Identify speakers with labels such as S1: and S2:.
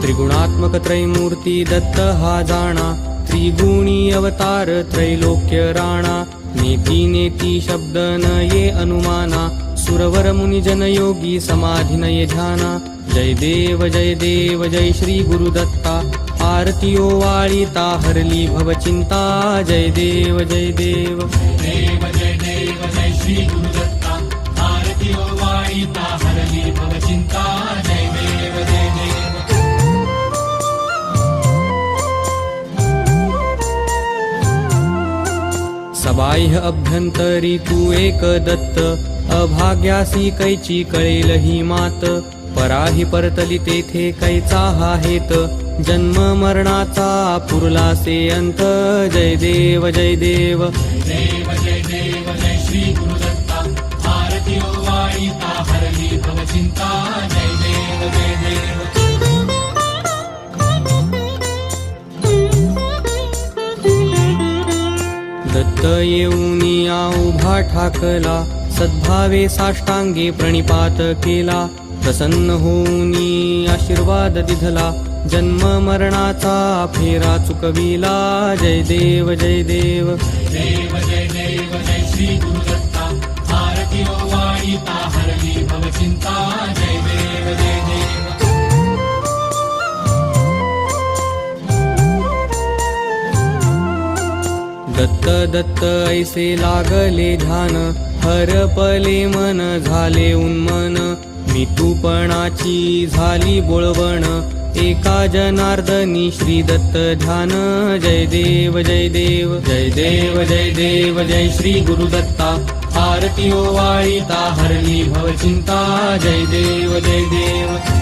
S1: त्रिगुणात्मक त्रैमूर्ती दत्त हा जाणा, त्रिगुणी अवतार त्रैलोक्य राणा। नेती नेती शब्द न ये अनुमाना, सुरवर मुनी जन योगी समाधी नये ध्याना। जय देव जय श्री गुरुदत्ता, आरती ओवाळीता हरली भवचिंता। जय देव जय देव
S2: जय श्री गुरुदत्ता, आरती ओवाळीता हरली भवचिंता। जय देव जय देव।
S1: सबाह्य अभ्यंतरी तू एक दत्त, अभाग्यासी कैची कळेल ही मात। पराही परतली तेथे कैचा हा हेत, जन्म मरणाचा पुरलासे अंत। जय देव जय देव
S2: जय श्री गुरुदत्ता, आरती ओवाळीता हरली भवचिंता। जय देव जय देव।
S1: दत्त येऊनिया उभा ठाकला, सद्भावे साष्टांगे प्रणिपात केला। प्रसन्न होऊनी आशीर्वाद दिधला, जन्म मरणाचा फेरा चुकविला। जय देव जय देव
S2: जय श्री गुरुदत्ता, आरती ओवाळीता हरली भवचिंता। जय देव जय देव।
S1: दत्त दत्त ऐसे लागले ध्यान, हरपले मन झाले उन्मन। मितूपणाची झाली बोळवण, एका जनार्दनी श्री दत्त ध्यान। जय देव जय देव जय श्री गुरुदत्ता, आरती ओवाळीता हरली भवचिंता। जय देव जय देव।